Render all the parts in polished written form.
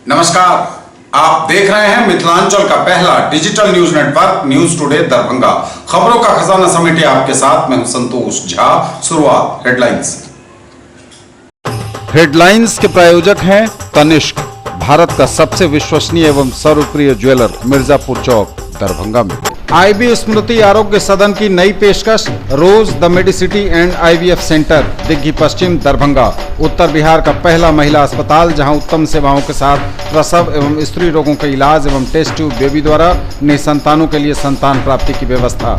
नमस्कार, आप देख रहे हैं मिथिलांचल का पहला digital news network news today Darbhanga. खबरों का खजाना समेटे आपके साथ मैं हूं संतोष झा। शुरुआत हेडलाइंस। हेडलाइंस के प्रायोजक हैं तनिष्क, भारत का सबसे विश्वसनीय एवं सर्वप्रिय ज्वेलर, मिर्जापुर चौक, दरभंगा में। आईबी स्मृति आरोग्य सदन की नई पेशकश, rose the medicity and IVF centre, Digghi Paschim, Darbhanga. उत्तर बिहार का पहला महिला अस्पताल जहां उत्तम सेवाओं के साथ प्रसव एवं स्त्री रोगों के इलाज एवं टेस्ट ट्यूब बेबी द्वारा निसंतानों के लिए संतान प्राप्ति की व्यवस्था।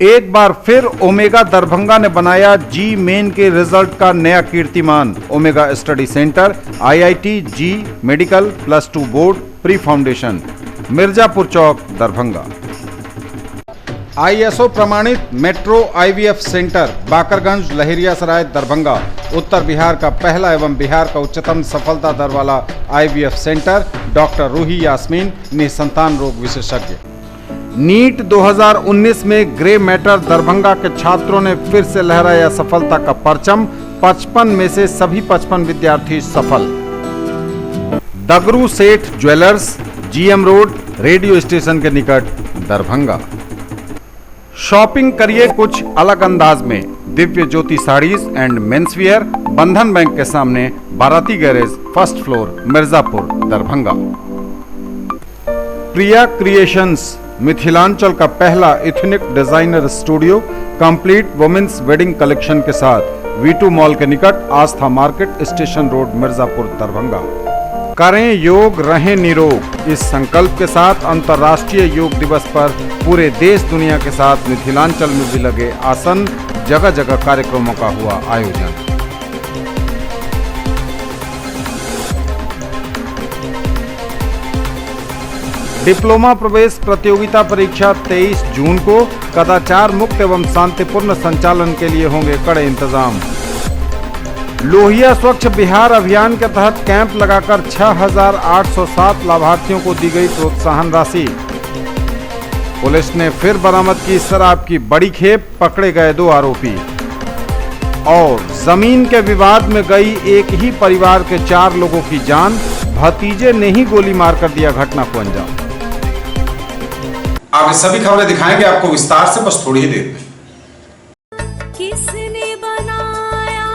एक बार फिर ओमेगा दरभंगा ने बनाया जी मेन के रिजल्ट का नया कीर्तिमान। Omega study centre, IIT, JEE medical, +2 board, pre foundation, Mirzapur Chowk, Darbhanga. ISO प्रमाणित metro IVF centre, Bakarganj, Laheriasarai, Darbhanga. उत्तर बिहार का पहला एवं बिहार का उच्चतम सफलता दर वाला IVF centre. Doctor Ruhi Yasmin, निसंतान रोग विशेषज्ञ। नीट 2019 में ग्रे मैटर दरभंगा के छात्रों ने फिर से लहराया सफलता का परचम। 55 में से सभी 55 विद्यार्थी सफल। दगरू सेठ jewellers, GM road, radio station के निकट, दरभंगा। शॉपिंग करिए कुछ अलग अंदाज में। दिव्य ज्योति साड़ीज एंड मेंसवियर, बंधन बैंक के सामने, बाराती garage, first floor, Mirzapur, Darbhanga. Priya creations, Mithilanchal का पहला ethnic designer studio, complete women's wedding collection के साथ, V2 मॉल के निकट, Aastha market, station road, Mirzapur, Darbhanga. करें योग, रहें निरोग, इस संकल्प के साथ अंतर्राष्ट्रीय योग दिवस पर पूरे देश दुनिया के साथ मिथिलांचल में भी लगे आसन, जगह जगह कार्यक्रमों का हुआ आयोजन। डिप्लोमा प्रवेश प्रतियोगिता परीक्षा 23 जून को। कदाचार मुक्त एवं शांतिपूर्ण संचालन के लिए होंगे कड़े इंतजाम। लोहिया स्वच्छ बिहार अभियान के तहत कैंप लगाकर 6,807 लाभार्थियों को दी गई प्रोत्साहन राशि। पुलिस ने फिर बरामद की शराब की बड़ी खेप, पकड़े गए 2 आरोपी। और जमीन के विवाद में गई एक ही परिवार के 4 लोगों की जान, भतीजे ने ही गोली मारकर दिया घटना को अंजाम। आगे सभी खबरें दिखाएंगे आपको विस्तार से, बस थोड़ी ही देर में। किसने बनाया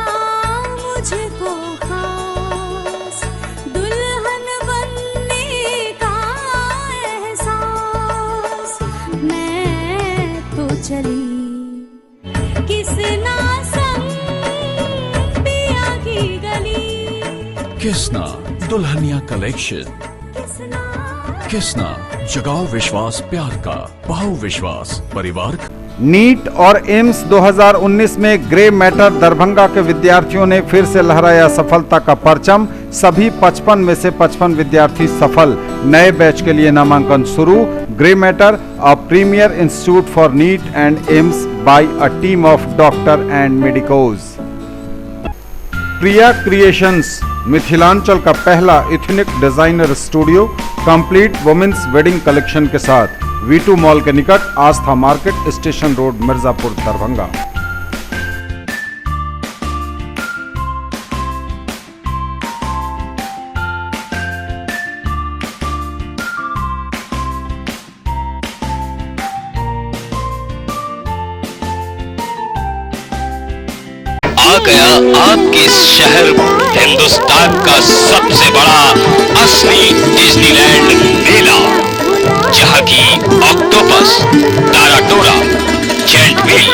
मुझको खास, दुल्हन बनने का एहसास, मैं तो चली किसना संग पिया की गली। किसना दुल्हनिया कलेक्शन, किसना जगाओ विश्वास प्यार का, बहु विश्वास परिवार। नीट और एम्स 2019 में ग्रे मैटर दरभंगा के विद्यार्थियों ने फिर से लहराया सफलता का परचम। सभी 55 में से 55 विद्यार्थी सफल। नए बैच के लिए नामांकन शुरू। Grey matter, a premier institute for NEET and AIIMS by a team of doctor and medicos. Priya creations, Mithilanchal का पहला ethnic designer studio, complete women's wedding collection के साथ, V2 मॉल के निकट, Aastha market, station road, Mirzapur, Darbhanga. आ गया आपके शहर हिंदुस्तान का सबसे बड़ा असली डिज्नीलैंड मेला, जहाँ की ऑक्टोपस, ताराटोरा, giant wheel,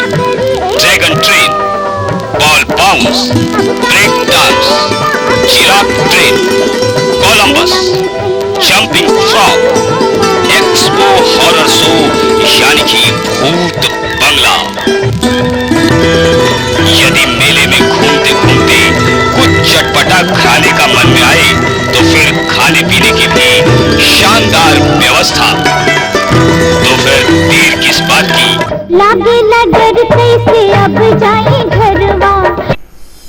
dragon train, ball bounce, break dance, giraffe train, Columbus, jumping frog, expo horror show यानी कि भूत बंगला। यदि मेले में घूमते घूमते कुछ चटपटा खाने का मन में आए तो फिर खाने पीने की भी शानदार व्यवस्था। तो फिर देर किस बात की, लागे नजर कैसे अब जाए घरवा।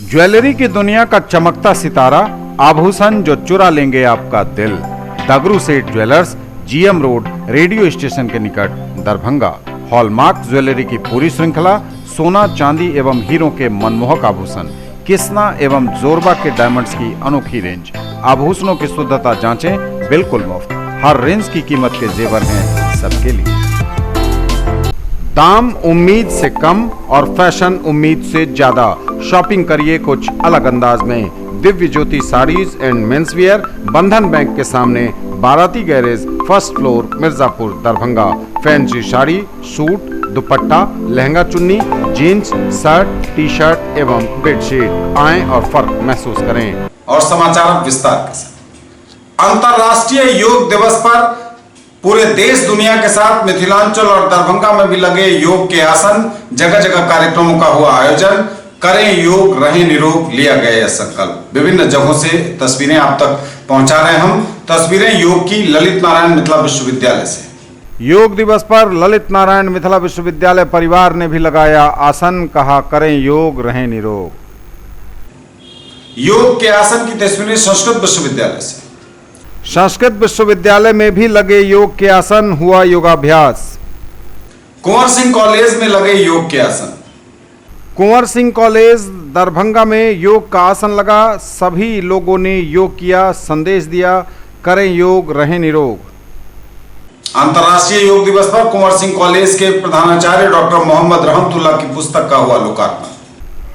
ज्वेलरी की दुनिया का चमकता सितारा, आभूषण जो चुरा लेंगे आपका दिल। दगरू सेठ jewellers, GM road, radio station के निकट, दरभंगा। हॉलमार्क ज्वेलरी की पूरी श्रृंखला, सोना, चांदी एवं हीरों के मनमोहक आभूषण, किसना एवं जोरबा के डायमंड्स की अनोखी रेंज। आभूषणों की शुद्धता जांचें बिल्कुल मुफ्त। हर रेंज की कीमत के जेवर हैं सबके लिए। दाम उम्मीद से कम और फैशन उम्मीद से ज्यादा। शॉपिंग करिए कुछ अलग अंदाज में। दिव्य ज्योति साड़ीज एंड मेंसवियर, बंधन बैंक के सामने, बाराती garage, first floor, Mirzapur, Darbhanga. Fancy sari, suit, दुपट्टा, लहंगा चुन्नी, जीन्स, शर्ट, टी शर्ट एवं बेडशीट। आएं और फर्क महसूस करें। और समाचार विस्तार के साथ। अंतर्राष्ट्रीय योग दिवस पर पूरे देश दुनिया के साथ मिथिलांचल और दरभंगा में भी लगे योग के आसन। जगह जगह कार्यक्रमों का हुआ आयोजन। करें योग, रहें निरोग, लिया गया यह संकल्प। विभिन्न जगहों से तस्वीरें आप तक पहुंचा रहे हैं हम। तस्वीरें योग की ललित नारायण मिथिला विश्वविद्यालय से। योग दिवस पर ललित नारायण मिथिला विश्वविद्यालय परिवार ने भी लगाया आसन। कहा, करें योग, रहें निरोग। योग के आसन की तस्वीरें संस्कृत विश्वविद्यालय से। संस्कृत विश्वविद्यालय में भी लगे योग के आसन। हुआ योगाभ्यास। कुंवर सिंह कॉलेज में लगे योग के आसन। कुंवर सिंह कॉलेज दरभंगा में योग का आसन लगा। सभी लोगों ने योग किया, संदेश दिया, करें योग, रहें निरोग। अंतर्राष्ट्रीय योग दिवस पर कुंवर सिंह कॉलेज के प्रधानाचार्य डॉक्टर मोहम्मद रहमतुल्लाह की पुस्तक का हुआ लोकार्पण।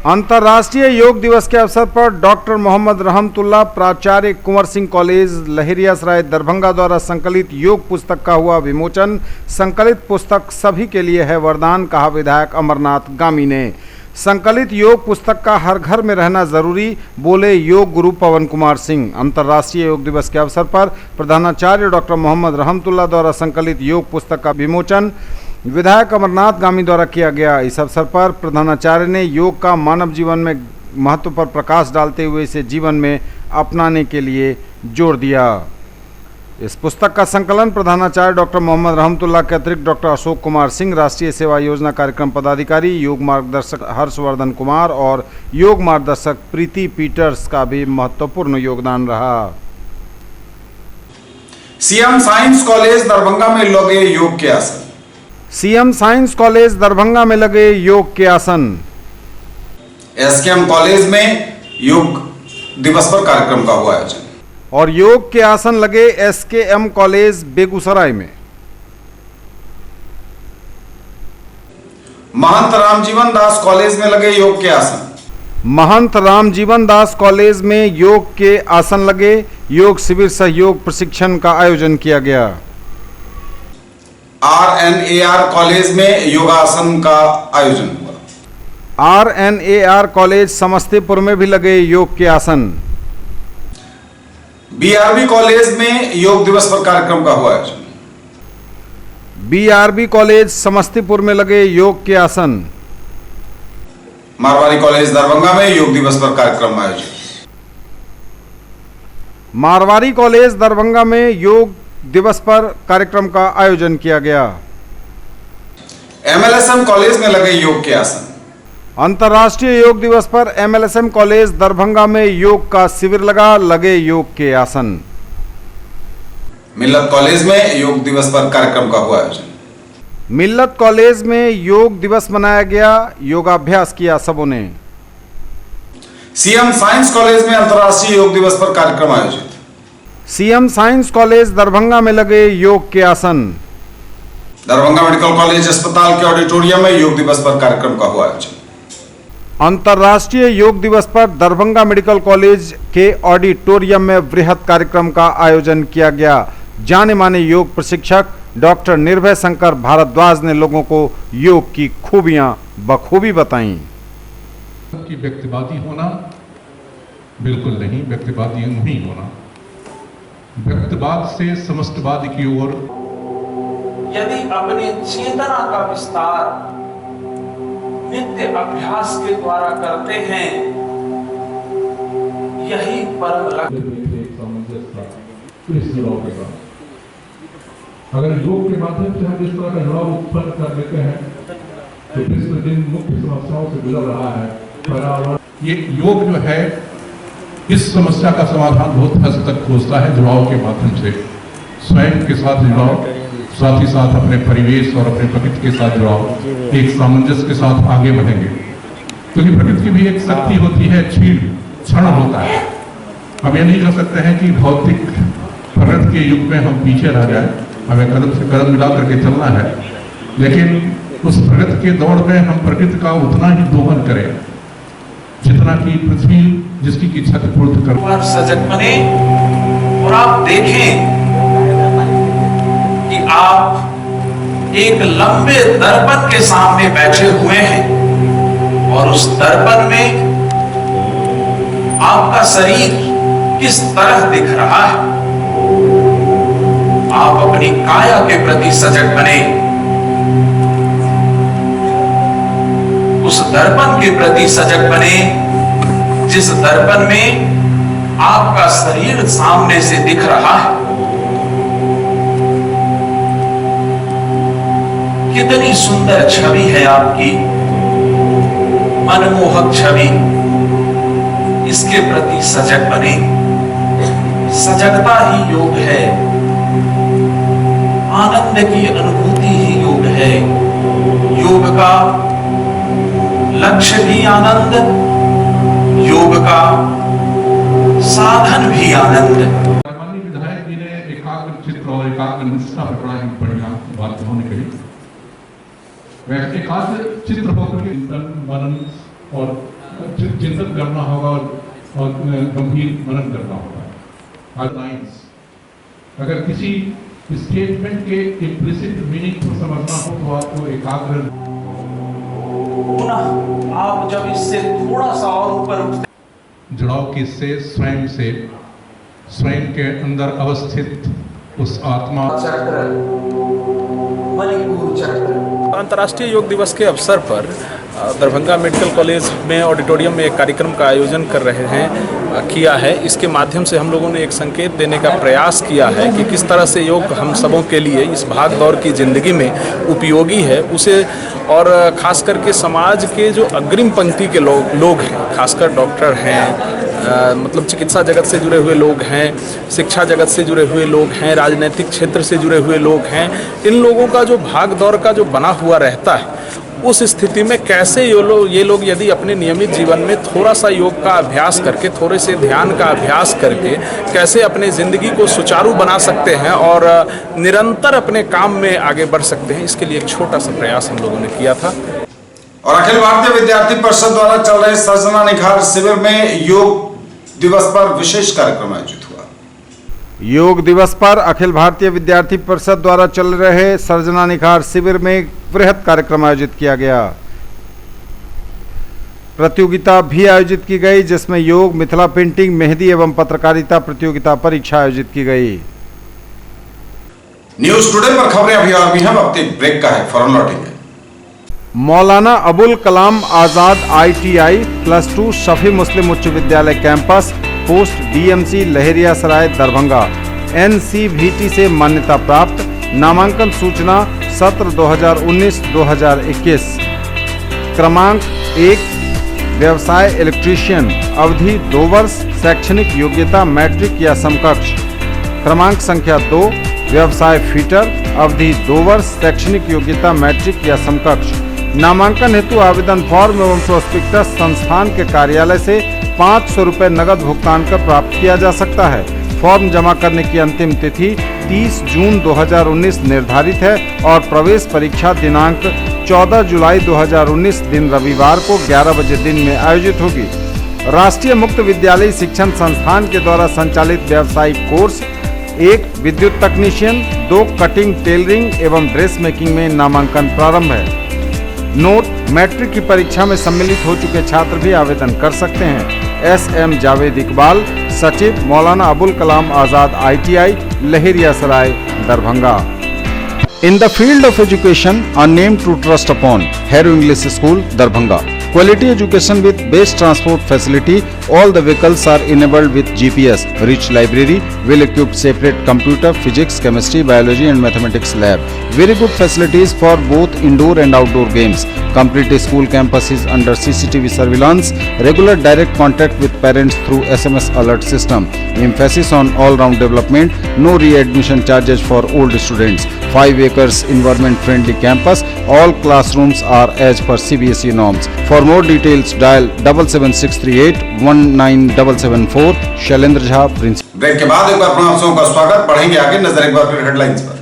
अंतर्राष्ट्रीय योग दिवस के अवसर पर डॉक्टर मोहम्मद रहमतुल्लाह, प्राचार्य कुंवर सिंह कॉलेज लहेरियासराय दरभंगा द्वारा संकलित योग पुस्तक का हुआ विमोचन। संकलित पुस्तक सभी के लिए है वरदान, कहा विधायक अमरनाथ गामी ने। संकलित योग पुस्तक का हर घर में रहना जरूरी, बोले योग गुरु पवन कुमार सिंह। अंतर्राष्ट्रीय योग दिवस के अवसर पर प्रधानाचार्य डॉक्टर मोहम्मद रहमतुल्लाह द्वारा संकलित योग पुस्तक का विमोचन विधायक अमरनाथ गामी द्वारा किया गया। इस अवसर पर प्रधानाचार्य ने योग का मानव जीवन में महत्व पर प्रकाश डालते हुए इसे जीवन में अपनाने के लिए जोर दिया। इस पुस्तक का संकलन प्रधानाचार्य डॉक्टर मोहम्मद रहमतुल्लाह के अतिरिक्त डॉक्टर अशोक कुमार सिंह, राष्ट्रीय सेवा योजना कार्यक्रम पदाधिकारी, योग मार्गदर्शक हर्षवर्धन कुमार और योग मार्गदर्शक प्रीति पीटर्स का भी महत्वपूर्ण योगदान रहा। सीएम साइंस कॉलेज दरभंगा में लगे योग के आसन। सीएम साइंस कॉलेज दरभंगा में लगे योग के आसन। एसकेएम कॉलेज में योग दिवस पर कार्यक्रम का हुआ आयोजन। और योग के आसन लगे एसकेएम कॉलेज बेगूसराय में। महंत रामजीवन दास कॉलेज में लगे योग के आसन। महंत रामजीवन दास कॉलेज में योग के आसन लगे। योग शिविर सहयोग प्रशिक्षण का आयोजन किया गया। आरएनएआर कॉलेज में योगासन का आयोजन हुआ। आरएनएआर कॉलेज समस्तीपुर में भी लगे योग के आसन। बीआरबी कॉलेज में योग दिवस पर कार्यक्रम का हुआ आयोजन। बीआरबी कॉलेज समस्तीपुर में लगे योग के आसन। मारवाड़ी कॉलेज दरभंगा में योग दिवस पर कार्यक्रम आयोजित। मारवाड़ी कॉलेज दरभंगा में योग दिवस पर कार्यक्रम का आयोजन किया गया। एमएलएसएम कॉलेज में लगे योग के आसन। अंतर्राष्ट्रीय योग दिवस पर एमएलएसएम कॉलेज दरभंगा में योग का शिविर लगा। लगे योग के आसन। मिल्लत कॉलेज में योग दिवस पर कार्यक्रम का हुआ आयोजन। मिल्लत कॉलेज में योग दिवस मनाया गया। योगाभ्यास किया सबों ने। सीएम साइंस कॉलेज में अंतर्राष्ट्रीय योग दिवस पर कार्यक्रम आयोजित। सीएम साइंस कॉलेज दरभंगा में लगे योग के आसन। दरभंगा मेडिकल कॉलेज अस्पताल के ऑडिटोरियम में योग दिवस पर कार्यक्रम का हुआ आयोजन। अंतर्राष्ट्रीय योग दिवस पर दरभंगा मेडिकल कॉलेज के ऑडिटोरियम में वृहद कार्यक्रम का आयोजन किया गया। जाने माने योग प्रशिक्षक डॉक्टर निर्भय शंकर भारद्वाज ने लोगों को योग की खूबियां बखूबी बताईं। कि व्यक्तिवादी होना बिल्कुल नहीं, व्यक्तिवादी नहीं होना, व्यक्तिवाद से समष्टवाद की ओर यदि अपने चेतना का विस्तार नित्य अभ्यास के द्वारा करते हैं, यही परम लक्ष्य। अगर योग के माध्यम से हम इस तरह का जुड़ाव उत्पन्न कर लेते हैं तो विश्व जिन मुख्य समस्याओं से गुजर रहा है, पर्यावरण, ये योग जो है इस समस्या का समाधान बहुत हद तक खोजता है जुड़ाव के माध्यम से। स्वयं के साथ जुड़ाव, साथ ही साथ अपने परिवेश और अपने प्रकृति के साथ जुड़ाव, एक सामंजस्य के साथ आगे बढ़ेंगे। क्योंकि प्रकृति की भी एक शक्ति होती है, क्षण होता है। हम ये नहीं कर सकते हैं कि भौतिक प्रगति के युग में हम पीछे रह जाए, हमें कदम से कदम मिला करके चलना है, लेकिन उस प्रगति के दौड़ में हम प्रकृति का उतना ही दोहन करें जितना कि पृथ्वी जिसकी की छत पूर्ति कर। सजग बने और आप देखें कि आप एक लंबे दर्पण के सामने बैठे हुए हैं और उस दर्पण में आपका शरीर किस तरह दिख रहा है। आप अपनी काया के प्रति सजग बने, उस दर्पण के प्रति सजग बने जिस दर्पण में आपका शरीर सामने से दिख रहा है। कितनी सुंदर छवि है आपकी, मनमोहक छवि, इसके प्रति सजग बने। सजगता ही योग है, आनंद की अनुभूति ही योग है। योग का लक्ष्य भी आनंद, योग का साधन भी आनंद। माननीय विधायक जी ने एकाग्र चित्त और एकाग्र निष्ठा पर बड़ा ही बढ़िया बात उन्होंने कही। वह एकाग्र चित्र होकर के चिंतन मनन और चिंतन करना होगा और गंभीर मनन करना होगा। अगर किसी स्टेटमेंट के इम्प्लिसिट मीनिंग को समझना हो तो आपको एकाग्र। पुनः आप जब इससे थोड़ा सा और ऊपर उठते, जुड़ाव किससे? स्वयं से, स्वयं के अंदर अवस्थित उस आत्मा। चक्र, मणिपुर चक्र। अंतर्राष्ट्रीय योग दिवस के अवसर पर दरभंगा मेडिकल कॉलेज में ऑडिटोरियम में एक कार्यक्रम का आयोजन कर रहे हैं किया है। इसके माध्यम से हम लोगों ने एक संकेत देने का प्रयास किया है कि किस तरह से योग हम सबों के लिए इस भाग दौड़ की ज़िंदगी में उपयोगी है उसे, और खास करके समाज के जो अग्रिम पंक्ति के लोग हैं, खासकर डॉक्टर हैं, मतलब चिकित्सा जगत से जुड़े हुए लोग हैं, शिक्षा जगत से जुड़े हुए लोग हैं, राजनीतिक क्षेत्र से जुड़े हुए लोग हैं, इन लोगों का जो भाग दौड़ का जो बना हुआ रहता है, उस स्थिति में कैसे ये लोग यदि अपने नियमित जीवन में थोड़ा सा योग का अभ्यास करके, थोड़े से ध्यान का अभ्यास करके कैसे अपने ज़िंदगी को सुचारू बना सकते हैं और निरंतर अपने काम में आगे बढ़ सकते हैं, इसके लिए एक छोटा सा प्रयास हम लोगों ने किया था। और अखिल भारतीय विद्यार्थी परिषद द्वारा चल रहे सर्जना निखार शिविर में योग दिवस पर विशेष कार्यक्रम आयोजित हुआ। योग दिवस पर अखिल भारतीय विद्यार्थी परिषद द्वारा चल रहे सर्जना निखार शिविर में वृहद कार्यक्रम आयोजित किया गया। प्रतियोगिता भी आयोजित की गई जिसमें योग, मिथिला पेंटिंग, मेहंदी एवं पत्रकारिता प्रतियोगिता परीक्षा आयोजित की गई। न्यूज टुडे पर खबरें अभी और भी हैं, वक्त एक ब्रेक का है, फौरन लौटेंगे। मौलाना अबुल कलाम आजाद ITI +2 शफी मुस्लिम उच्च विद्यालय campus, post DMC Laheriasarai Darbhanga, NCVT से मान्यता प्राप्त। नामांकन सूचना सत्र 2019-2021। क्रमांक 1 व्यवसाय इलेक्ट्रीशियन, अवधि 2 वर्ष, शैक्षणिक योग्यता मैट्रिक या समकक्ष। क्रमांक संख्या 2 व्यवसाय फिटर, अवधि 2 वर्ष, शैक्षणिक योग्यता मैट्रिक या समकक्ष। नामांकन हेतु आवेदन फॉर्म एवं प्रोस्पेक्टस संस्थान के कार्यालय से 500 रुपये नगद भुगतान कर प्राप्त किया जा सकता है। फॉर्म जमा करने की अंतिम तिथि 30 जून 2019 निर्धारित है और प्रवेश परीक्षा दिनांक 14 जुलाई 2019 दिन रविवार को 11 बजे दिन में आयोजित होगी। राष्ट्रीय मुक्त विद्यालय शिक्षण संस्थान के द्वारा संचालित व्यावसायिक कोर्स 1 विद्युत तकनीशियन, 2 कटिंग, टेलरिंग एवं ड्रेस मेकिंग में नामांकन प्रारंभ है। नोट: मैट्रिक की परीक्षा में सम्मिलित हो चुके छात्र भी आवेदन कर सकते हैं। SM जावेद इकबाल, सचिव, Maulana Abul Kalam Azad ITI Laheriasarai Darbhanga. In the field of education, a name to trust upon, Harrow English School, Darbhanga. Quality education with best transport facility. All the vehicles are enabled with GPS. Rich library, well-equipped separate computer, physics, chemistry, biology and mathematics lab. Very good facilities for both indoor and outdoor games. Complete school campus is under CCTV surveillance. Regular direct contact with parents through SMS alert system. Emphasis on all-round development. No re-admission charges for old students. 5 acres environment friendly campus. All classrooms are as per CBSE norms. For more details dial 77638 19774. Shailendra Jha, principal. Break के बाद एक बार पुनः आप सबका स्वागत। बढ़ेंगे आगे, नजर एक बार फिर हेडलाइंस पर।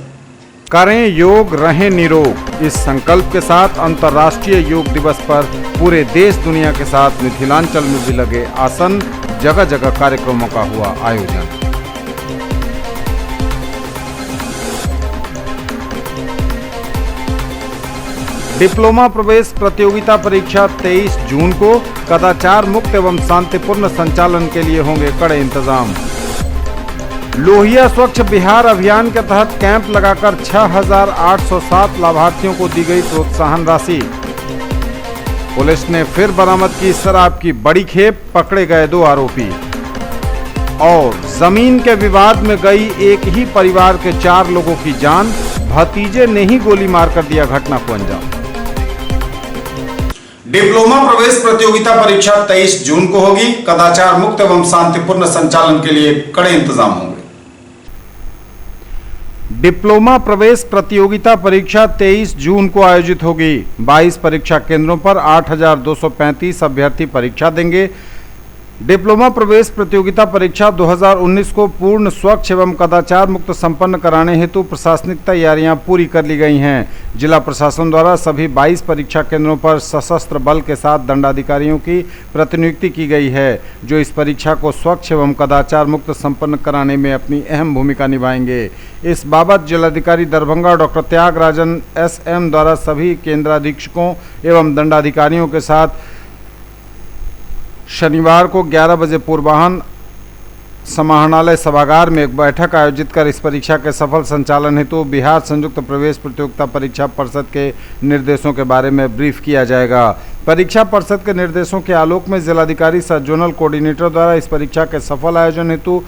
करें योग, रहें निरोग। इस संकल्प के साथ अंतर्राष्ट्रीय योग दिवस पर पूरे देश दुनिया के साथ मिथिलांचल में भी लगे आसन, जगह जगह कार्यक्रमों का हुआ आयोजन। डिप्लोमा प्रवेश प्रतियोगिता परीक्षा 23 जून को। कदाचार मुक्त एवं शांतिपूर्ण संचालन के लिए होंगे कड़े इंतजाम। लोहिया स्वच्छ बिहार अभियान के तहत कैंप लगाकर 6,807 लाभार्थियों को दी गई प्रोत्साहन राशि। पुलिस ने फिर बरामद की शराब की बड़ी खेप, पकड़े गए 2 आरोपी। और जमीन के विवाद में गई एक ही परिवार के 4 लोगों की जान, भतीजे ने ही गोली मारकर दिया घटना को अंजाम। डिप्लोमा प्रवेश प्रतियोगिता परीक्षा 23 जून को होगी। कदाचार मुक्त एवं शांतिपूर्ण संचालन के लिए कड़े इंतजाम होंगे। डिप्लोमा प्रवेश प्रतियोगिता परीक्षा 23 जून को आयोजित होगी। 22 परीक्षा केंद्रों पर 8,235 अभ्यर्थी परीक्षा देंगे। डिप्लोमा प्रवेश प्रतियोगिता परीक्षा 2019 को पूर्ण स्वच्छ एवं कदाचार मुक्त संपन्न कराने हेतु प्रशासनिक तैयारियां पूरी कर ली गई हैं। जिला प्रशासन द्वारा सभी 22 परीक्षा केंद्रों पर सशस्त्र बल के साथ दंडाधिकारियों की प्रतिनियुक्ति की गई है, जो इस परीक्षा को स्वच्छ एवं कदाचार मुक्त संपन्न कराने में अपनी अहम भूमिका निभाएंगे। इस बाबत जिलाधिकारी दरभंगा डॉक्टर त्यागराजन SM द्वारा सभी केंद्राधीक्षकों एवं दंडाधिकारियों के साथ शनिवार को 11 बजे पूर्वाह्न समाहरणालय सभागार में एक बैठक आयोजित कर इस परीक्षा के सफल संचालन हेतु बिहार संयुक्त प्रवेश प्रतियोगिता परीक्षा परिषद के निर्देशों के बारे में ब्रीफ किया जाएगा। परीक्षा परिषद के निर्देशों के आलोक में जिलाधिकारी सह जोनल कोऑर्डिनेटर द्वारा इस परीक्षा के सफल आयोजन हेतु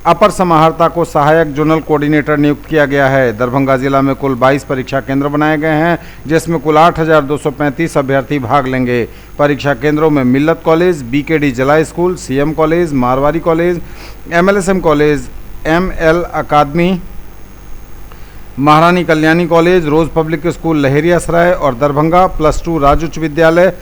अपर समाहर्ता को सहायक जोनल कोऑर्डिनेटर नियुक्त किया गया है। दरभंगा जिला में कुल 22 परीक्षा केंद्र बनाए गए हैं, जिसमें कुल 8,235 अभ्यर्थी भाग लेंगे। परीक्षा केंद्रों में मिल्लत कॉलेज, BKD जला school, CM college, Marwari college, MLSM college, ML अकादमी, महारानी कल्याणी कॉलेज, रोज पब्लिक स्कूल लहेरियासराय और दरभंगा, +2 राज उच्च विद्यालय,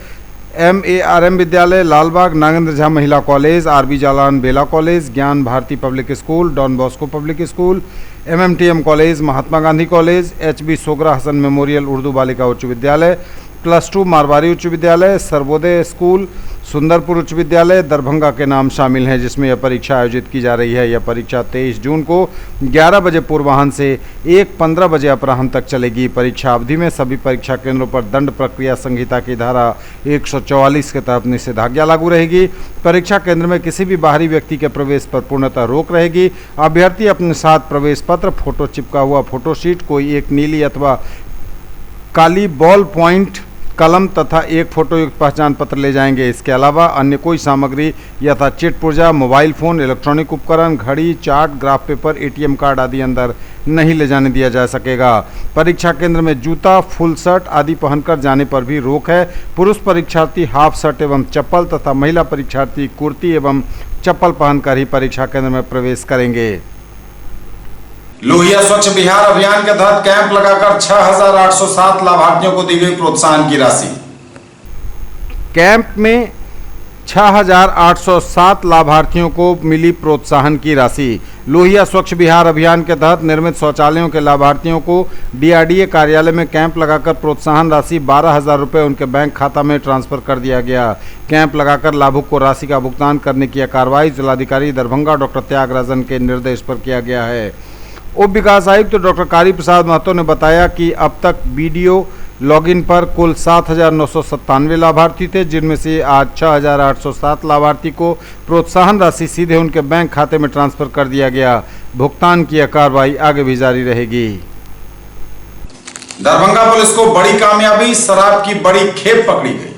MARM विद्यालय, लालबाग नागेंद्र झा महिला college, RB Jalan Bela college, Gyan Bharti public school, Don Bosco public school, MMTM college, Mahatma Gandhi college, HB Sogra Hasan memorial Urdu बालिका उच्च विद्यालय, +2 मारवाड़ी उच्च विद्यालय, सर्वोदय स्कूल, सुंदरपुर उच्च विद्यालय दरभंगा के नाम शामिल हैं, जिसमें यह परीक्षा आयोजित की जा रही है। यह परीक्षा 23 जून को 11 बजे पूर्वाह्न से 1:15 बजे अपराह्न तक चलेगी। परीक्षा अवधि में सभी परीक्षा केंद्रों पर दंड प्रक्रिया संहिता की धारा 144 के तहत निषेधाज्ञा लागू रहेगी। परीक्षा केंद्र में किसी भी बाहरी व्यक्ति के प्रवेश पर पूर्णतः रोक रहेगी। अभ्यर्थी अपने साथ प्रवेश पत्र, फोटो चिपका हुआ फोटोशीट, कोई एक नीली अथवा काली बॉल पॉइंट कलम तथा एक फोटोयुक्त पहचान पत्र ले जाएंगे। इसके अलावा अन्य कोई सामग्री यथा चिट पुर्जा, मोबाइल फोन, इलेक्ट्रॉनिक उपकरण, घड़ी, chart, graph paper, ATM card आदि अंदर नहीं ले जाने दिया जा सकेगा। परीक्षा केंद्र में जूता, फुल शर्ट आदि पहनकर जाने पर भी रोक है। पुरुष परीक्षार्थी हाफ शर्ट एवं चप्पल तथा महिला परीक्षार्थी कुर्ती एवं चप्पल पहनकर ही परीक्षा केंद्र में प्रवेश करेंगे। लोहिया स्वच्छ बिहार अभियान के तहत कैंप लगाकर 6,807 लाभार्थियों को दी गई प्रोत्साहन की राशि। कैंप में 6,807 लाभार्थियों को मिली प्रोत्साहन की राशि। लोहिया स्वच्छ बिहार अभियान के तहत निर्मित शौचालयों के लाभार्थियों को DRDA कार्यालय में कैंप लगाकर प्रोत्साहन राशि 12,000 रुपये उनके बैंक खाता में ट्रांसफर कर दिया गया। कैंप लगाकर लाभुक को राशि का भुगतान करने की कार्रवाई जिलाधिकारी दरभंगा डॉक्टर त्यागराजन के निर्देश पर किया गया है। उप विकास आयुक्त डॉक्टर कारी प्रसाद महतो ने बताया कि अब तक BDO लॉगिन पर कुल 7,997 लाभार्थी थे, जिनमें से आज 6,807 लाभार्थी को प्रोत्साहन राशि सीधे उनके बैंक खाते में ट्रांसफर कर दिया गया। भुगतान की कार्रवाई आगे भी जारी रहेगी। दरभंगा पुलिस को बड़ी कामयाबी, शराब की बड़ी खेप पकड़ी गई।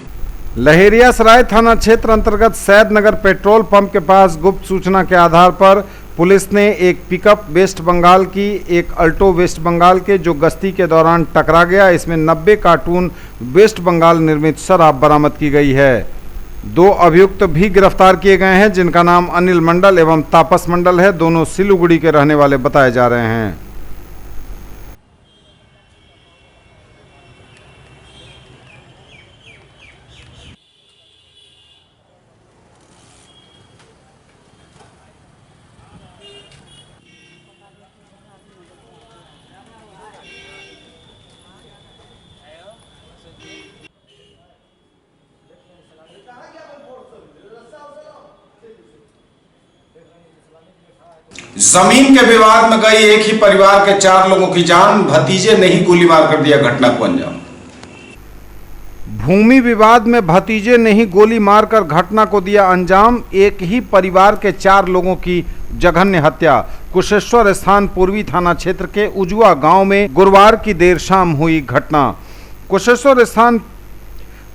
लहेरियासराय थाना क्षेत्र अंतर्गत सैद नगर पेट्रोल पंप के पास गुप्त सूचना के आधार पर पुलिस ने एक पिकअप वेस्ट बंगाल की एक अल्टो वेस्ट बंगाल के जो गश्ती के दौरान टकरा गया, इसमें 90 कार्टून वेस्ट बंगाल निर्मित शराब बरामद की गई है। 2 अभियुक्त भी गिरफ्तार किए गए हैं, जिनका नाम अनिल मंडल एवं तापस मंडल है। दोनों सिलीगुड़ी के रहने वाले बताए जा रहे हैं। जमीन के विवाद में गई एक ही परिवार के 4 लोगों की जान, भतीजे ने ही गोली मार कर दिया घटना को अंजाम। भूमि विवाद में भतीजे ने ही गोली मारकर घटना को दिया अंजाम। एक ही परिवार के 4 लोगों की जघन्य हत्या। कुशेश्वर स्थान पूर्वी थाना क्षेत्र के उजुआ गांव में गुरुवार की देर शाम हुई घटना। कुशेश्वर स्थान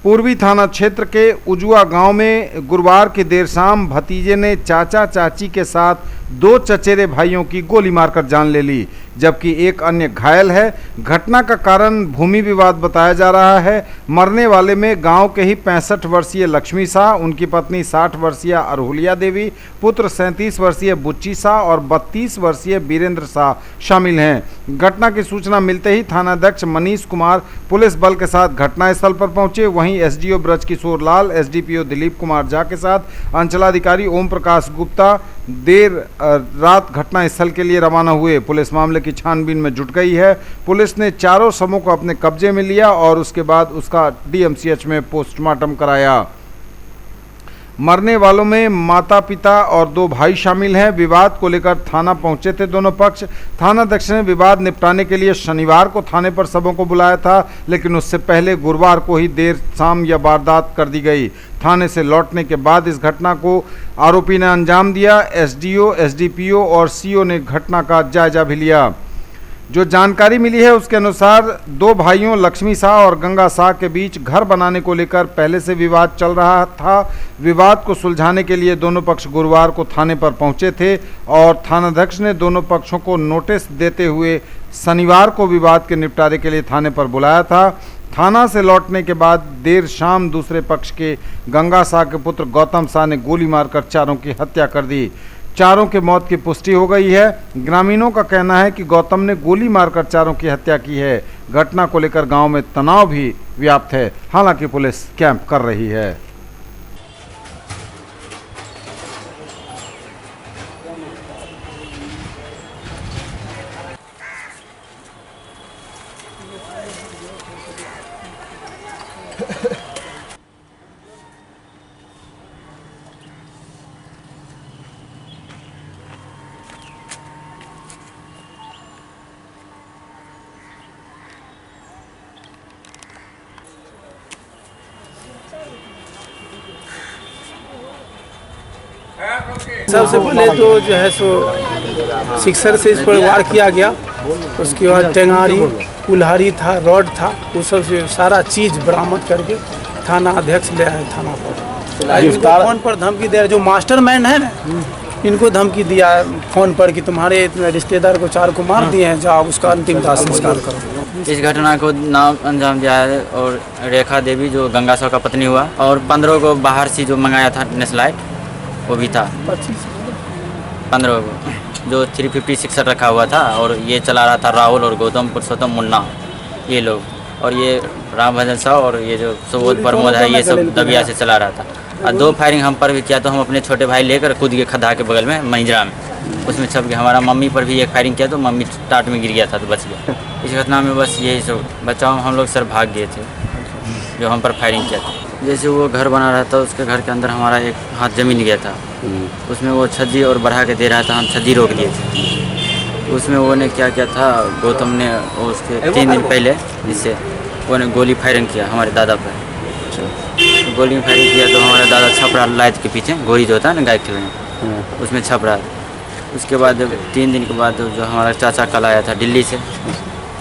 पूर्वी थाना क्षेत्र के उजुआ गांव में गुरुवार की देर शाम भतीजे ने चाचा चाची के साथ 2 चचेरे भाइयों की गोली मारकर जान ले ली, जबकि एक अन्य घायल है। घटना का कारण भूमि विवाद बताया जा रहा है। मरने वाले में गांव के ही 65 वर्षीय लक्ष्मी शाह, उनकी पत्नी 60 वर्षीय अरहुलिया देवी, पुत्र 37 वर्षीय बुच्ची शाह और 32 वर्षीय वीरेंद्र शाह शामिल हैं। घटना की सूचना मिलते ही थानाध्यक्ष मनीष कुमार पुलिस बल के साथ घटनास्थल पर पहुंचे। वहीं एसडीओ ब्रज किशोर लाल, एसडीपीओ दिलीप कुमार झा के साथ अंचलाधिकारी ओम प्रकाश गुप्ता देर रात घटनास्थल के लिए रवाना हुए। पुलिस मामले की छानबीन में जुट गई है। पुलिस ने चारों शवों को अपने कब्जे में लिया और उसके बाद उसका डीएमसीएच में पोस्टमार्टम कराया। मरने वालों में माता पिता और 2 भाई शामिल हैं। विवाद को लेकर थाना पहुंचे थे दोनों पक्ष। थानाध्यक्ष ने विवाद निपटाने के लिए शनिवार को थाने पर सबों को बुलाया था, लेकिन उससे पहले गुरुवार को ही देर शाम यह वारदात कर दी गई। थाने से लौटने के बाद इस घटना को आरोपी ने अंजाम दिया। एसडीओ, एसडीपीओ और सीओ ने घटना का जायजा भी लिया। जो जानकारी मिली है उसके अनुसार 2 भाइयों लक्ष्मी शाह और गंगा शाह के बीच घर बनाने को लेकर पहले से विवाद चल रहा था। विवाद को सुलझाने के लिए दोनों पक्ष गुरुवार को थाने पर पहुंचे थे और थानाध्यक्ष ने दोनों पक्षों को नोटिस देते हुए शनिवार को विवाद के निपटारे के लिए थाने पर बुलाया था। थाना से लौटने के बाद देर शाम दूसरे पक्ष के गंगा शाह के पुत्र गौतम शाह ने गोली मारकर चारों की हत्या कर दी। चारों के मौत की पुष्टि हो गई है। ग्रामीणों का कहना है कि गौतम ने गोली मारकर चारों की हत्या की है। घटना को लेकर गांव में तनाव भी व्याप्त है। हालांकि पुलिस कैंप कर रही है। सबसे पहले तो जो है सो सिक्सर से इस पर वार किया गया। उसके बाद टेंगारी, कुल्हाड़ी था, रॉड था, उस सब से सारा चीज़ बरामद करके थाना अध्यक्ष ले आए थाना पर। फोन पर धमकी दे रहे, जो मास्टरमाइंड है ना, इनको धमकी दिया है फोन पर कि तुम्हारे रिश्तेदार को 4 को मार दिए हैं, जाओ उसका अंतिम दाह संस्कार करो। इस घटना को नाम अंजाम दिया है और रेखा देवी जो गंगा शाह का पत्नी हुआ, और 15 को बाहर से जो मंगाया था नेशलाइट वो भी था। 15 को जो 356 रखा हुआ था, और ये चला रहा था राहुल और गौतम पुरुषोत्तम मुन्ना, ये लोग, और ये राम भजन साहब और ये जो सुबोध प्रमोद है, ये सब दबिया से चला रहा था। और 2 फायरिंग हम पर भी किया, तो हम अपने छोटे भाई लेकर कूद गए खड्डा के बगल में महिंद्रा में, उसमें छप गया। हमारा मम्मी पर भी एक फायरिंग किया तो मम्मी टाट में गिर गया था तो बच गया। इस घटना में बस यही सब बचाव, हम लोग सर भाग गए थे जो हम पर फायरिंग किया था। जैसे वो घर बना रहा था, उसके घर के अंदर हमारा एक हाथ ज़मीन गया था, उसमें वो छज्जी और बढ़ा के दे रहा था, हम छज्जी रोक दिए थे। उसमें वो ने क्या किया था, गौतम ने उसके 3 दिन पहले जिससे वो ने गोली फायरिंग किया हमारे दादा पर। गोली फायरिंग किया तो हमारा दादा छप रहा लाइट के पीछे, गोली जो होता है ना गाय के में, उसमें छप रहा था। उसके बाद 3 दिन के बाद जो हमारा चाचा कल आया था दिल्ली से,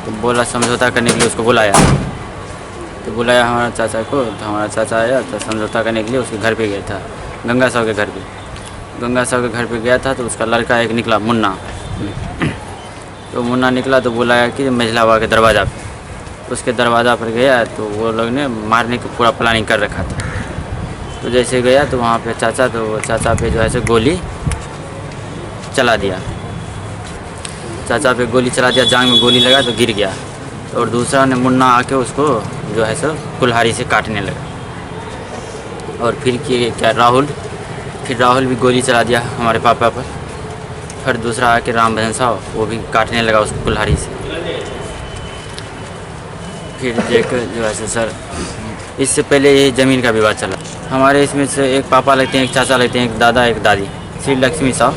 तो बोला समझौता करने के लिए उसको बुलाया, तो बुलाया हमारा चाचा को, तो हमारा चाचा आया तो समझौता करने के लिए उसके घर पे गया था, गंगा साहब के घर पे। गंगा साहब के घर पे गया था तो उसका लड़का एक निकला मुन्ना, तो मुन्ना निकला तो बुलाया कि महिला बाबा के दरवाज़ा पे। उसके दरवाज़ा पर गया तो वो लोग ने मारने की पूरा प्लानिंग कर रखा था। तो जैसे गया तो वहाँ पे चाचा, तो वो चाचा पे जो है सो गोली चला दिया, चाचा पे गोली चला दिया, जांग में गोली लगा तो गिर गया। और दूसरा ने मुन्ना आके उसको जो है सो कुल्हाड़ी से काटने लगा। और फिर क्या राहुल भी गोली चला दिया हमारे पापा पर। फिर दूसरा आके राम भजन साहब, वो भी काटने लगा उसको कुल्हाड़ी से। फिर देखकर जो है सर, इससे पहले ये ज़मीन का विवाद चला। हमारे इसमें से एक पापा लगते हैं, एक चाचा लगते हैं, एक दादा, एक दादी। श्री लक्ष्मी साहब,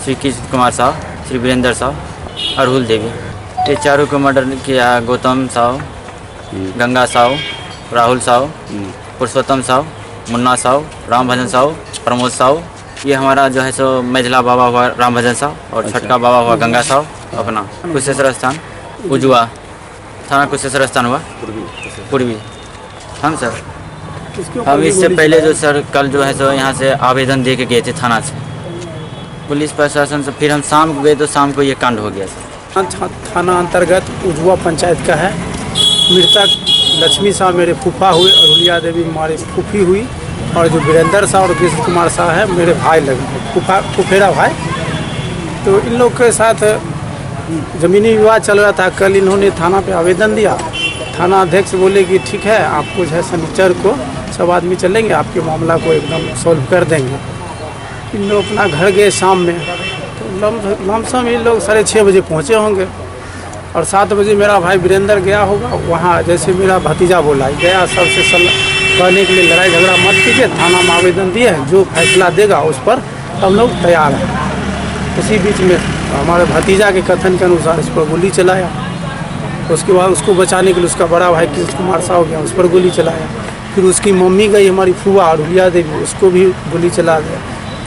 श्री कृष्ण कुमार साहब, श्री वीरेंद्र साहु, अरहुल देवी। ये चारों को मर्डर किया गौतम साहु, गंगा साहु, राहुल साहु, पुरुषोत्तम साहु, मुन्ना साहु, राम भजन साहु, प्रमोद साहु। ये हमारा जो है सो मेजला बाबा हुआ राम भजन साहु और छटका बाबा हुआ गंगा साहु। अपना कुशेश्वर स्थान उजवा थाना कुशेश्वर स्थान हुआ पूर्वी। हम सर हम इससे पहले जो सर कल जो है सो यहाँ से आवेदन दे के गए थे थाना से, पुलिस प्रशासन से। फिर हम शाम को गए तो शाम को ये कांड हो गया सर। थाना अंतर्गत उजवा पंचायत का है। मृतक लक्ष्मी साहब मेरे फूफा हुए, अरुलिया देवी हमारी फूफी हुई, और जो वीरेंद्र साहब और कृष्ण कुमार साहब है मेरे भाई लगे, फुफेरा भाई। तो इन लोग के साथ ज़मीनी विवाद चल रहा था। कल इन्होंने थाना पे आवेदन दिया। थाना अध्यक्ष बोले कि ठीक है, आपको जो है शनिचर को सब आदमी चलेंगे, आपके मामला को एकदम सॉल्व कर देंगे। इन लोग अपना घर गए शाम में, तो लमसम ये लोग 6:30 बजे पहुँचे होंगे, और 7 बजे मेरा भाई वीरेंद्र गया होगा वहाँ। जैसे मेरा भतीजा बोला गया, सबसे कहने के लिए लड़ाई झगड़ा मत कीजिए, थाना में आवेदन दिए हैं, जो फैसला देगा उस पर हम लोग तैयार हैं। उसी बीच में हमारे भतीजा के कथन के अनुसार इस पर गोली चलाया। उसके बाद उसको बचाने के लिए उसका बड़ा भाई कृष्ण कुमार साहब गया, उस पर गोली चलाया। फिर उसकी मम्मी गई हमारी फूफा अरुलिया देवी, उसको भी गोली चला गया।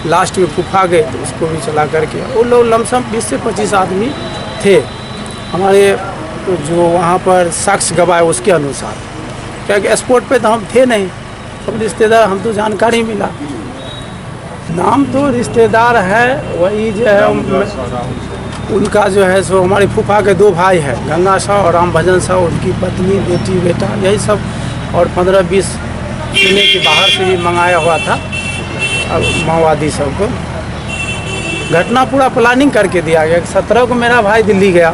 लास्ट में फूफा गए तो उसको भी चला करके वो लोग लमसम 20 से 25 आदमी थे हमारे जो वहाँ पर साक्ष्य गवाए उसके अनुसार। क्या कि स्पॉट पे तो हम थे नहीं, सब रिश्तेदार, हम तो जानकारी मिला। नाम तो रिश्तेदार है वही जो है उनका जो है सो हमारे फूफा के 2 भाई हैं, गंगा साहु और राम भजन साहु, उनकी पत्नी, बेटी, बेटा, यही सब। और 15-20 महीने के बाहर से भी मंगाया हुआ था अब माओवादी सबको। घटना पूरा प्लानिंग करके दिया गया। 17 को मेरा भाई दिल्ली गया,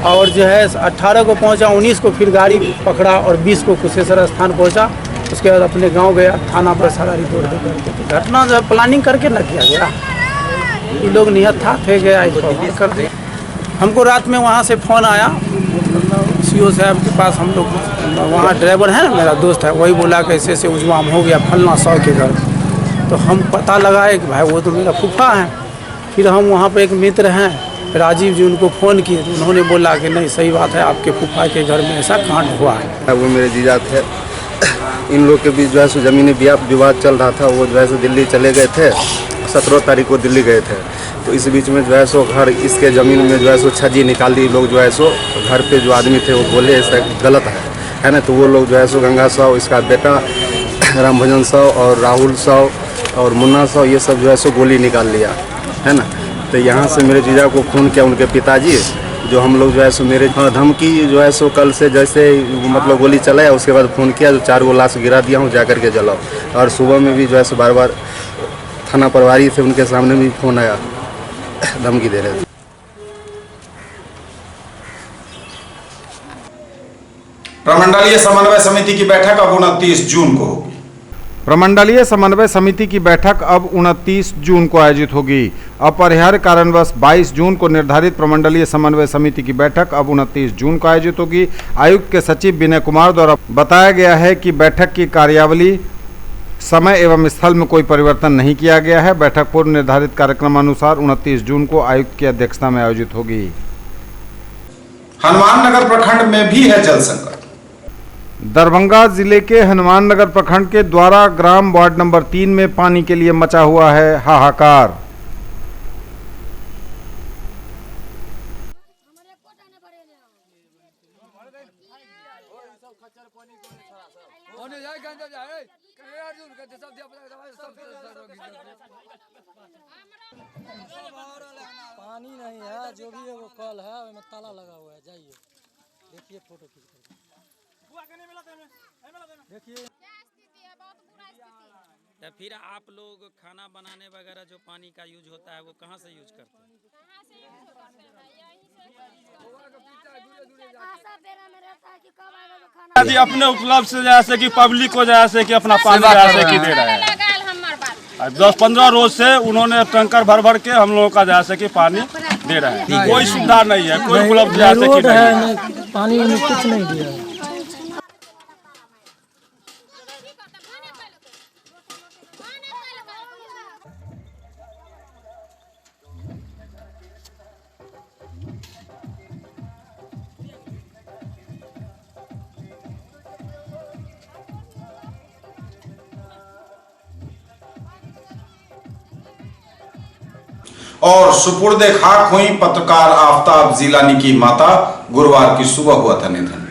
और जो है 18 को पहुंचा, 19 को फिर गाड़ी पकड़ा, और 20 को कुशेश्वर स्थान पहुंचा। उसके बाद अपने गांव गया, थाना पर सारा रिपोर्ट दे करके। घटना जो प्लानिंग करके न किया गया, ये लोग नियत था थे गया इसको कर दिया। हमको रात में वहाँ से फ़ोन आया सीओ साहब के पास। हम लोग वहाँ ड्राइवर है ना मेरा दोस्त है, वही बोला कि ऐसे ऐसे उजवाम हो गया फलना साहु के घर। तो हम पता लगाए कि भाई वो तो मेरा फूफा है। फिर हम वहाँ पर एक मित्र हैं राजीव जी, उनको फ़ोन किए तो उन्होंने बोला कि नहीं सही बात है, आपके फूफा के घर में ऐसा कांड हुआ है। वो मेरे जीजा थे। इन लोग के बीच जो है सो ज़मीनी विवाद चल रहा था। वो जो है सो दिल्ली चले गए थे, 17 तारीख को दिल्ली गए थे। तो इस बीच में जो है सो घर इसके ज़मीन में जो है सो छज्जी निकाल दी लोग। जो है सो घर पे जो आदमी थे वो बोले ऐसा गलत है ना। तो वो लोग जो है सो गंगा साहु, इसका बेटा राम भजन साहु और राहुल साहु और मुन्ना साहु, ये सब जो है सो गोली निकाल लिया है ना। तो यहाँ से मेरे जीजा को फ़ोन किया उनके पिताजी, जो हम लोग जो है सो मेरे धमकी जो है सो कल से जैसे मतलब गोली चलाया, उसके बाद फ़ोन किया जो 4 लाश गिरा दिया हूँ, जा करके जलाओ। और सुबह में भी जो है सो बार थाना प्रभारी थे, उनके सामने भी फ़ोन आया, धमकी दे रहे थे। प्रमंडलीय समन्वय समिति की बैठक अब 29 जून को होगी। प्रमंडलीय समन्वय समिति की बैठक अब 29 जून को आयोजित होगी। अपरिहार्य कारणवश 22 जून को निर्धारित प्रमंडलीय समन्वय समिति की बैठक अब 29 जून को आयोजित होगी। आयुक्त के सचिव विनय कुमार द्वारा बताया गया है कि बैठक की कार्यावली, समय एवं स्थल में कोई परिवर्तन नहीं किया गया है। बैठक पूर्व निर्धारित कार्यक्रम अनुसार 29 जून को आयुक्त की अध्यक्षता में आयोजित होगी। हनुमान नगर प्रखंड में भी है जल संकट। दरभंगा जिले के हनुमान नगर प्रखंड के द्वारा ग्राम वार्ड नंबर 3 में पानी के लिए मचा हुआ है हाहाकार। पानी नहीं है, जो भी है वो कल है, उसमें ताला लगा हुआ है। जाइए देखिए, फोटो खींच कर देखिए। या फिर आप लोग खाना बनाने वगैरह जो पानी का यूज होता है वो कहाँ से यूज करते हैं? यदि अपने उपलब्ध से जैसे कि पब्लिक को जैसे कि अपना पानी जैसे कि दे रहे हैं। 10-15 रोज से उन्होंने टैंकर भर के हम लोगों का जैसे कि पानी दे रहे हैं। कोई सुविधा नहीं है, कोई उपलब्ध जैसे कि नहीं है। पानी में कुछ नहीं दिया है। और सुपुर्दे खाक हुई पत्रकार आफ्ताब जिलानी की माता। गुरुवार की सुबह हुआ था निधन।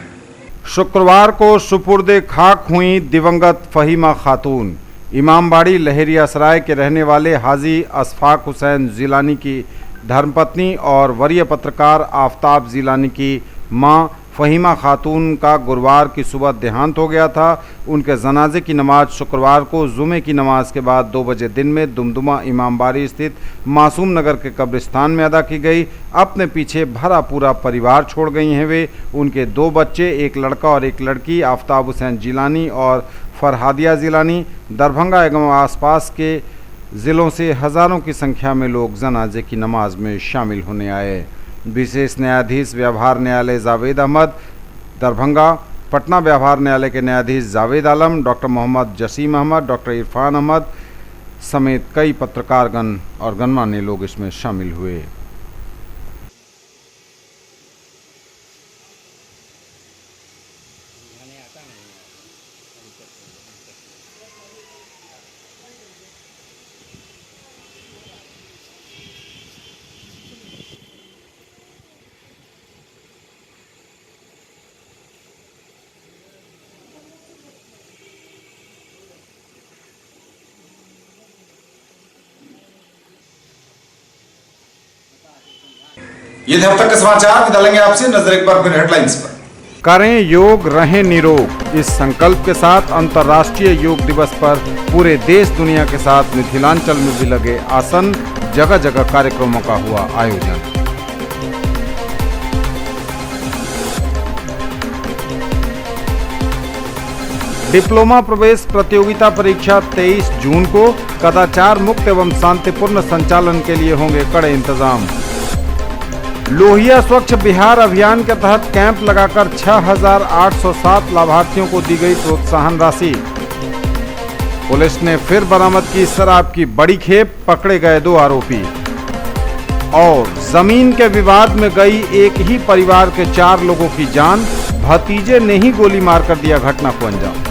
शुक्रवार को सुपुर्दे खाक हुई दिवंगत फहीमा खातून। इमामबाड़ी लहेरिया सराय के रहने वाले हाजी अशफाक हुसैन जिलानी की धर्मपत्नी और वरीय पत्रकार आफ्ताब जिलानी की मां फहीमा खातून का गुरुवार की सुबह देहांत हो गया था। उनके जनाजे की नमाज शुक्रवार को जुमे की नमाज के बाद 2 बजे दिन में दुमदुमा इमामबाड़ी स्थित मासूम नगर के कब्रिस्तान में अदा की गई। अपने पीछे भरा पूरा परिवार छोड़ गई हैं वे। उनके 2 बच्चे, एक लड़का और एक लड़की, आफ्ताब हुसैन जिलानी और फरहादिया जिलानी। दरभंगा एवं आसपास के ज़िलों से हज़ारों की संख्या में लोग जनाजे की नमाज में शामिल होने आए। विशेष न्यायाधीश व्यवहार न्यायालय जावेद अहमद दरभंगा, पटना व्यवहार न्यायालय के न्यायाधीश जावेद आलम, डॉक्टर मोहम्मद जसीम अहमद, डॉक्टर इरफान अहमद समेत कई पत्रकारगण और गणमान्य लोग इसमें शामिल हुए। ये थे अब तक के समाचार। विदा लेंगे आपसे, नजर एक बार फिर हेडलाइंस पर। करें योग, रहें निरोग। इस संकल्प के साथ अंतर्राष्ट्रीय योग दिवस पर पूरे देश दुनिया के साथ मिथिलांचल में भी लगे आसन। जगह जगह कार्यक्रमों का हुआ आयोजन। डिप्लोमा प्रवेश प्रतियोगिता परीक्षा 23 जून को। कदाचार मुक्त एवं शांतिपूर्ण संचालन के लिए होंगे कड़े इंतजाम। लोहिया स्वच्छ बिहार अभियान के तहत कैंप लगाकर 6,807 लाभार्थियों को दी गई प्रोत्साहन राशि। पुलिस ने फिर बरामद की शराब की बड़ी खेप, पकड़े गए 2 आरोपी। और जमीन के विवाद में गई एक ही परिवार के 4 लोगों की जान, भतीजे ने ही गोली मारकर दिया घटना को अंजाम।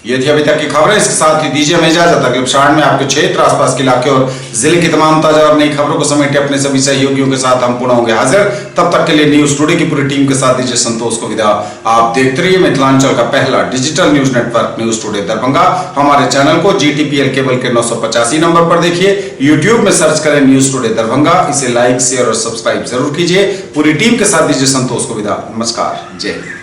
ये थी अभी तक की खबरें। इसके साथ ही दीजिए हमें इजाजत। अगले प्रसारण में आपके क्षेत्र, आसपास के इलाके और जिले की तमाम ताजा और नई खबरों को समेटे अपने सभी सहयोगियों के साथ हम पुनः होंगे हाजिर। तब तक के लिए न्यूज टुडे की पूरी टीम के साथ दीजिए संतोष को विदा। आप देखते रहिए मिथिलांचल का पहला digital news network news today Darbhanga. हमारे चैनल को GTPL केबल के 985 नंबर पर देखिए। यूट्यूब में सर्च करें न्यूज टुडे दरभंगा। इसे लाइक, शेयर और सब्सक्राइब जरूर कीजिए। पूरी टीम के साथ दीजिए संतोष को विदा। नमस्कार, जय हिंद।